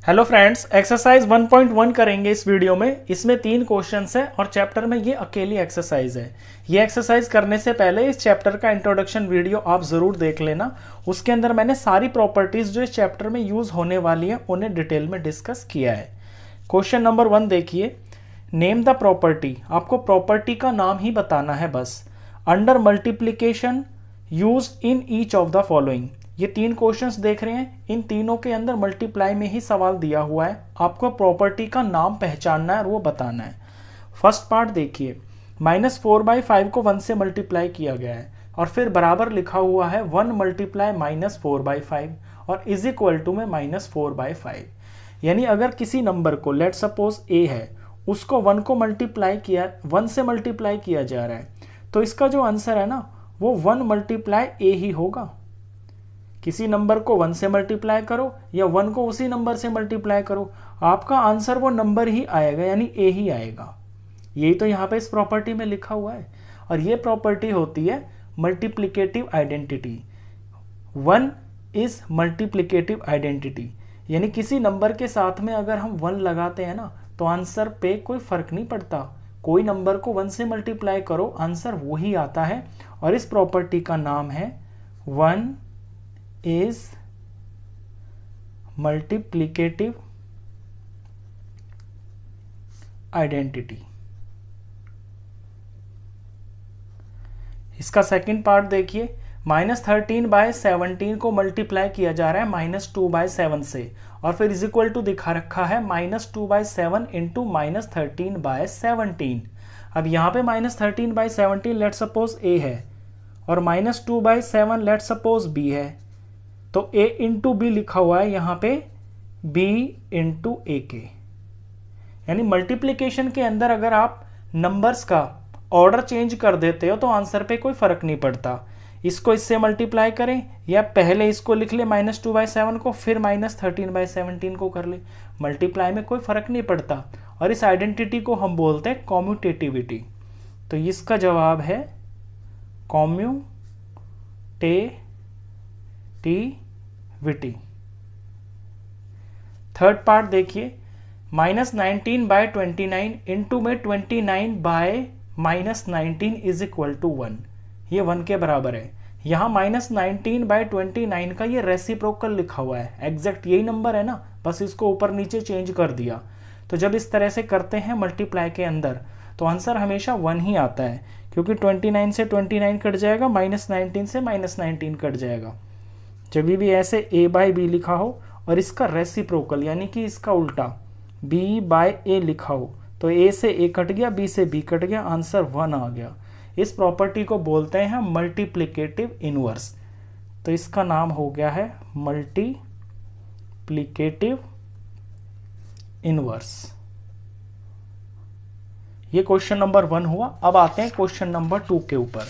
Hello friends, exercise 1.1 करेंगे इस video में। इसमें 3 क्वेश्चंस है और चैप्टर में ये अकेली एक्सरसाइज है। ये एक्सरसाइज करने से पहले इस चैप्टर का इंट्रोडक्शन वीडियो आप ज़रूर देख लेना। उसके अंदर मैंने सारी प्रॉपर्टीज़ जो इस चैप्टर में यूज़ होने वाली हैं उन्हें डिटेल में डिस्कस किया है। क्वेश्चन नंबर 1 देखिए, नेम द प्रॉपर्टी। आपको प्रॉपर्टी का नाम ही बताना है बस। Under multiplication use in each of the following. ये 3 क्वेश्चंस देख रहे हैं, इन तीनों के अंदर मल्टीप्लाई में ही सवाल दिया हुआ है। आपको प्रॉपर्टी का नाम पहचानना है और वो बताना है। फर्स्ट पार्ट देखिए, -4/5 को 1 से मल्टीप्लाई किया गया है और फिर बराबर लिखा हुआ है 1 मल्टीप्लाई -4/5 और इज इक्वल टू में -4/5। यानी अगर किसी नंबर को, लेट सपोज ए है, उसको 1 को मल्टीप्लाई किया, 1 से मल्टीप्लाई किया जा रहा है, तो इसका जो आंसर है ना वो 1 मल्टीप्लाई ए ही होगा। किसी नंबर को 1 से मल्टीप्लाई करो या 1 को उसी नंबर से मल्टीप्लाई करो, आपका आंसर वो नंबर ही आएगा, यानी ए ही आएगा। यही तो यहाँ पे इस प्रॉपर्टी में लिखा हुआ है और ये प्रॉपर्टी होती है multiplicative identity. 1 is multiplicative identity, यानी किसी नंबर के साथ में अगर हम 1 लगाते हैं ना तो आंसर पे कोई फर्क नहीं पड़ता। कोई नंबर को 1 से मल्टीप्लाई करो, आंसर वही आता है। और इस प्रॉपर्टी का नाम है 1 is multiplicative identity। इसका सेकंड पार्ट देखिए, -13/17 को मल्टीप्लाई किया जा रहा है -2/7 से और फिर इज इक्वल टू दिखा रखा है -2/7 इंटू -13/17। अब यहाँ पे -13/17 लेट सपोज ए है और -2/7 लेट सपोज बी है, तो a इंटू बी लिखा हुआ है यहाँ पे b इंटू ए के। यानी मल्टीप्लिकेशन के अंदर अगर आप नंबर्स का ऑर्डर चेंज कर देते हो तो आंसर पे कोई फर्क नहीं पड़ता। इसको इससे मल्टीप्लाई करें या पहले इसको लिख ले -2/7 को, फिर -13/17 को कर ले, मल्टीप्लाई में कोई फर्क नहीं पड़ता। और इस आइडेंटिटी को हम बोलते हैं कॉम्यूटेटिविटी। तो इसका जवाब है कॉम्यूटेटिविटी। थर्ड पार्ट देखिए, -19/29 इंटू में 29/-19 इज इक्वल टू 1। ये 1 के बराबर है। यहाँ -19/29 का ये रेसिप्रोकल लिखा हुआ है, एग्जैक्ट यही नंबर है ना, बस इसको ऊपर नीचे चेंज कर दिया। तो जब इस तरह से करते हैं मल्टीप्लाई के अंदर तो आंसर हमेशा 1 ही आता है, क्योंकि 29 से 29 कट जाएगा, -19 से -19 कट जाएगा। जब भी ऐसे a/b लिखा हो और इसका रेसिप्रोकल यानी कि इसका उल्टा b/a लिखा हो तो a से a कट गया, b से b कट गया, आंसर 1 आ गया। इस प्रॉपर्टी को बोलते हैं मल्टीप्लिकेटिव इनवर्स। तो इसका नाम हो गया है मल्टीप्लिकेटिव इनवर्स। ये क्वेश्चन नंबर 1 हुआ। अब आते हैं क्वेश्चन नंबर 2 के ऊपर।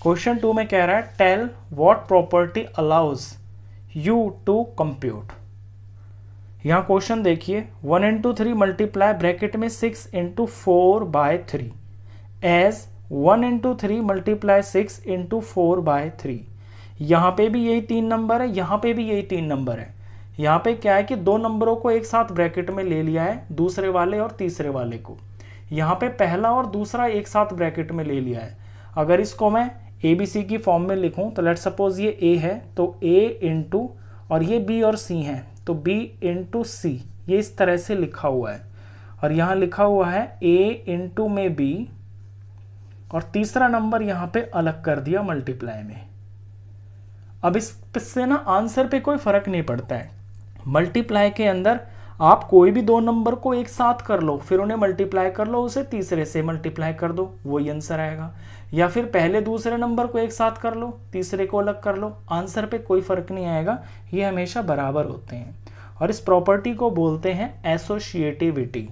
क्वेश्चन 2 में कह रहा है tell what property allows you to compute. यहां क्वेश्चन देखिए, 1 इंटू 3 मल्टीप्लाई ब्रैकेट में 6 into 4/3 as 1 into 3 multiply 6 into 4/3। यहां पे भी यही 3 नंबर है, यहां पे भी यही 3 नंबर है। यहां पे क्या है कि 2 नंबरों को एक साथ ब्रैकेट में ले लिया है, दूसरे वाले और तीसरे वाले को। यहाँ पे पहला और दूसरा एक साथ ब्रैकेट में ले लिया है। अगर इसको मैं ABC की फॉर्म में लिखूं तो लेट सपोज ये A है तो A इंटू, और ये B और C है तो B इंटू C, ये इस तरह से लिखा हुआ है। और यहाँ लिखा हुआ है A इंटू में B और तीसरा नंबर यहाँ पे अलग कर दिया मल्टीप्लाई में। अब इससे ना आंसर पे कोई फर्क नहीं पड़ता है। मल्टीप्लाई के अंदर आप कोई भी 2 नंबर को एक साथ कर लो, फिर उन्हें मल्टीप्लाई कर लो, उसे तीसरे से मल्टीप्लाई कर दो, वही आंसर आएगा। या फिर पहले दूसरे नंबर को एक साथ कर लो, तीसरे को अलग कर लो, आंसर पे कोई फर्क नहीं आएगा, ये हमेशा बराबर होते हैं। और इस प्रॉपर्टी को बोलते हैं एसोसिएटिविटी।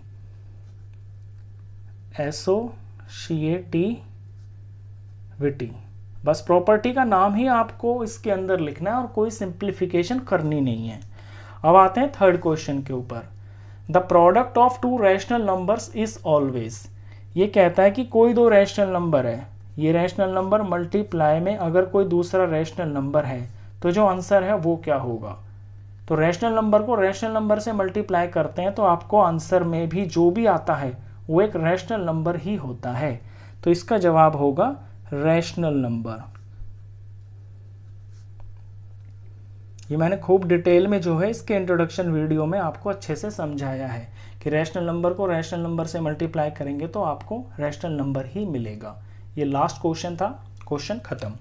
एसोसिएटिविटी, बस प्रॉपर्टी का नाम ही आपको इसके अंदर लिखना है और कोई सिंप्लीफिकेशन करनी नहीं है। अब आते हैं थर्ड क्वेश्चन के ऊपर। The product of 2 rational numbers is always. ये कहता है कि कोई 2 रैशनल नंबर है, ये रैशनल नंबर मल्टीप्लाई में अगर कोई दूसरा रैशनल नंबर है तो जो आंसर है वो क्या होगा। तो रैशनल नंबर को रैशनल नंबर से मल्टीप्लाई करते हैं तो आपको आंसर में भी जो भी आता है वो एक रैशनल नंबर ही होता है। तो इसका जवाब होगा रैशनल नंबर। ये मैंने खूब डिटेल में जो है इसके इंट्रोडक्शन वीडियो में आपको अच्छे से समझाया है कि रैशनल नंबर को रैशनल नंबर से मल्टीप्लाई करेंगे तो आपको रैशनल नंबर ही मिलेगा। ये लास्ट क्वेश्चन था, क्वेश्चन खत्म।